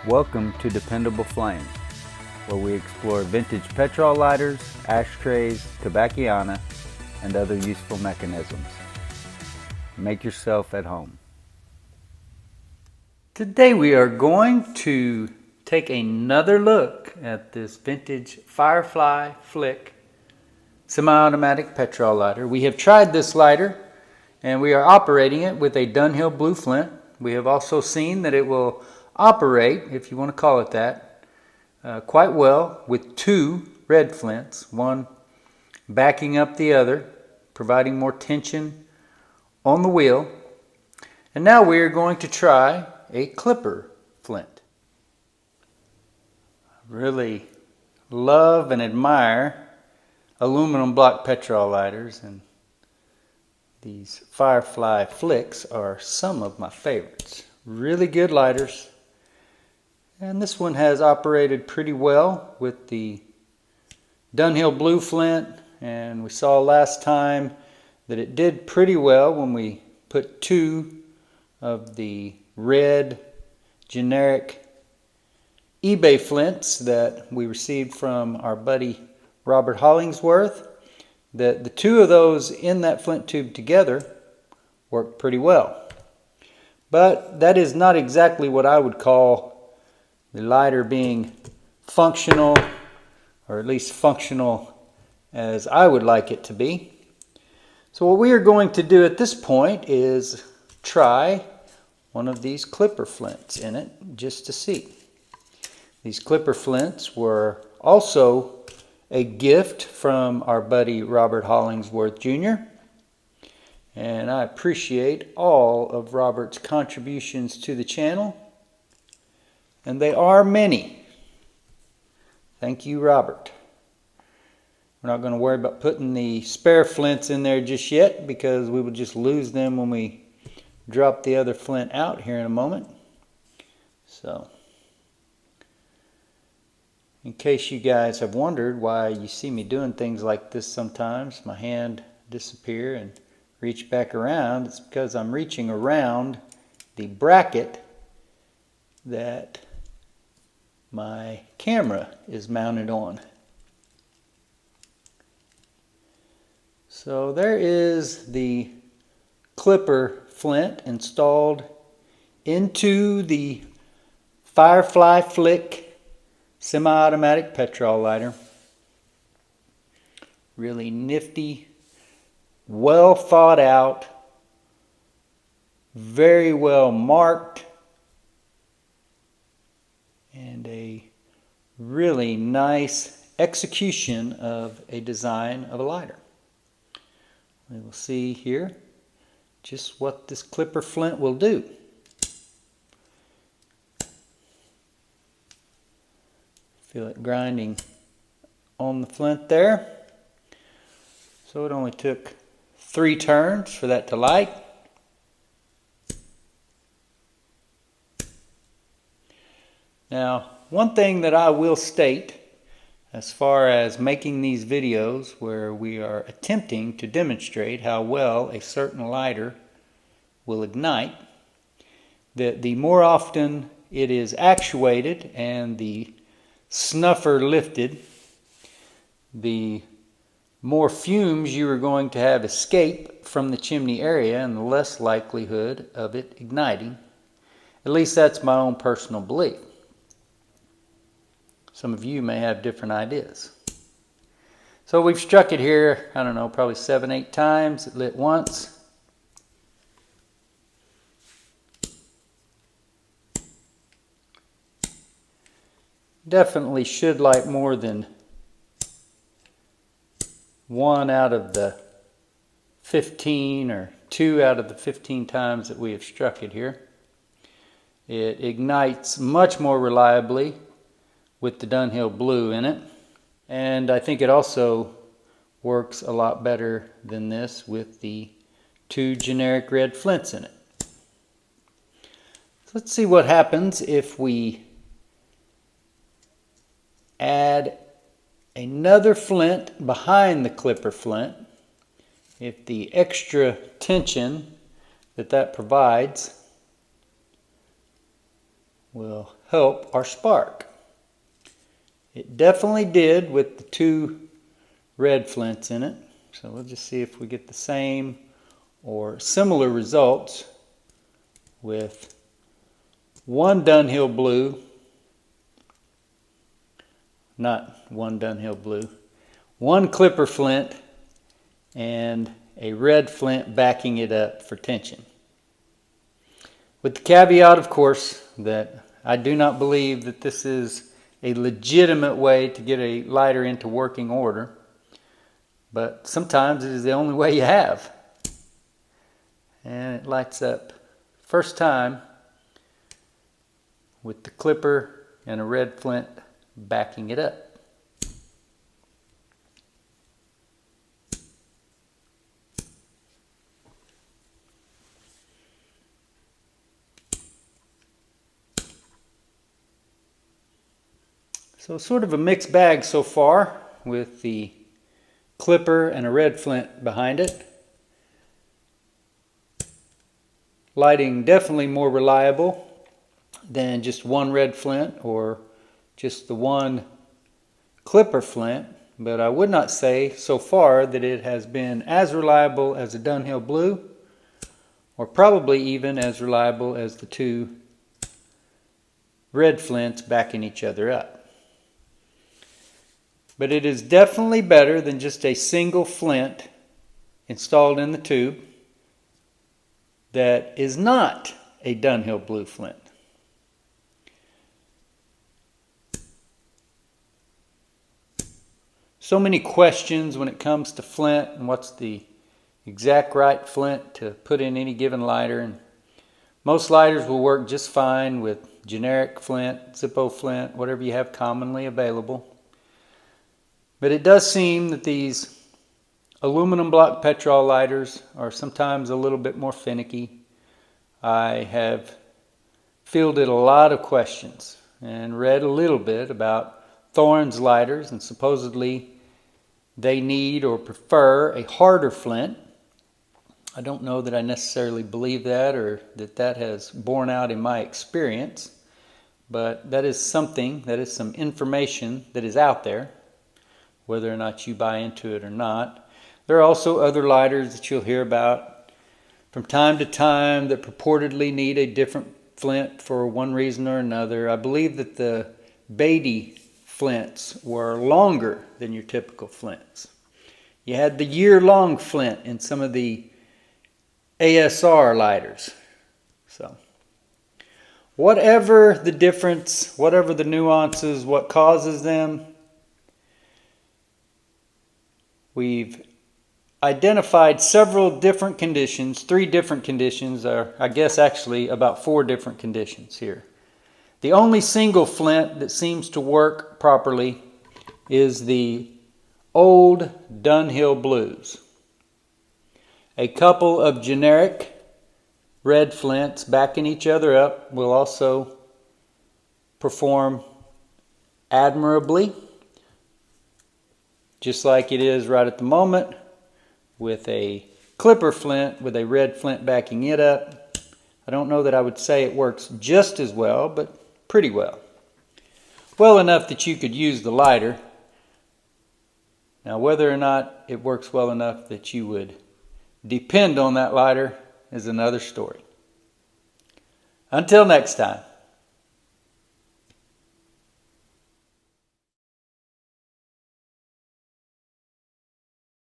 Welcome to Dependable Flame, where we explore vintage petrol lighters, ashtrays, tobacconiana, and other useful mechanisms. Make yourself at home. Today we are going to take another look at this vintage Firefly Flick semi-automatic petrol lighter. We have tried this lighter and we are operating it with a Dunhill blue flint. We have also seen that it will operate, if you want to call it that, quite well with two red flints, one backing up the other, providing more tension on the wheel. And now we are going to try a clipper flint. I really love and admire aluminum block petrol lighters, and these Firefly Flicks are some of my favorites. Really good lighters. And this one has operated pretty well with the Dunhill blue flint, and we saw last time that it did pretty well when we put two of the red generic eBay flints that we received from our buddy Robert Hollingsworth. That the two of those in that flint tube together worked pretty well. But that is not exactly what I would call the lighter being functional, or at least functional as I would like it to be. So what we are going to do at this point is try one of these clipper flints in it just to see. These clipper flints were also a gift from our buddy Robert Hollingsworth Jr. And I appreciate all of Robert's contributions to the channel. And they are many. Thank you, Robert. We're not going to worry about putting the spare flints in there just yet, because we will just lose them when we drop the other flint out here in a moment. So, in case you guys have wondered why you see me doing things like this sometimes, my hand disappear and reach back around, it's because I'm reaching around the bracket that my camera is mounted on. So there is the clipper flint installed into the Firefly Flick semi-automatic petrol lighter. Really nifty, well thought out, very well marked, and a really nice execution of a design of a lighter. We will see here just what this clipper flint will do. Feel it grinding on the flint there. So it only took 3 turns for that to light. Now, one thing that I will state as far as making these videos where we are attempting to demonstrate how well a certain lighter will ignite, that the more often it is actuated and the snuffer lifted, the more fumes you are going to have escape from the chimney area, and the less likelihood of it igniting. At least that's my own personal belief. Some of you may have different ideas. So we've struck it here, I don't know, probably 7-8 times. It lit once. Definitely should light more than 1 out of the 15 or 2 out of the 15 times that we have struck it here. It ignites much more reliably with the Dunhill blue in it, and I think it also works a lot better than this with the 2 generic red flints in it. So let's see what happens if we add another flint behind the clipper flint. If the extra tension that provides will help our spark. It definitely did with the 2 red flints in it. So we'll just see if we get the same or similar results with 1 Dunhill blue, not 1 Dunhill blue, 1 clipper flint, and a red flint backing it up for tension. With the caveat, of course, that I do not believe that this is a legitimate way to get a lighter into working order, but sometimes it is the only way you have. And it lights up first time with the clipper and a red flint backing it up. So sort of a mixed bag so far with the clipper and a red flint behind it. Lighting definitely more reliable than just 1 red flint or just the 1 clipper flint, but I would not say so far that it has been as reliable as a Dunhill blue, or probably even as reliable as the 2 red flints backing each other up. But it is definitely better than just a single flint installed in the tube that is not a Dunhill blue flint. So many questions when it comes to flint and what's the exact right flint to put in any given lighter. And most lighters will work just fine with generic flint, Zippo flint, whatever you have commonly available. But it does seem that these aluminum block Petrol lighters are sometimes a little bit more finicky. I have fielded a lot of questions and read a little bit about Thorn's lighters, and supposedly they need or prefer a harder flint. I don't know that I necessarily believe that or that that has borne out in my experience, but that is something, that is some information that is out there, whether or not you buy into it or not. There are also other lighters that you'll hear about from time to time that purportedly need a different flint for one reason or another. I believe that the Beatty flints were longer than your typical flints. You had the year-long flint in some of the ASR lighters. So whatever the difference, whatever the nuances, what causes them, we've identified several different conditions, 3 different conditions, or I guess actually about 4 different conditions here. The only single flint that seems to work properly is the old Dunhill blues. A couple of generic red flints backing each other up will also perform admirably, just like it is right at the moment with a clipper flint with a red flint backing it up. I don't know that I would say it works just as well, but pretty well. Well enough that you could use the lighter. Now whether or not it works well enough that you would depend on that lighter is another story. Until next time.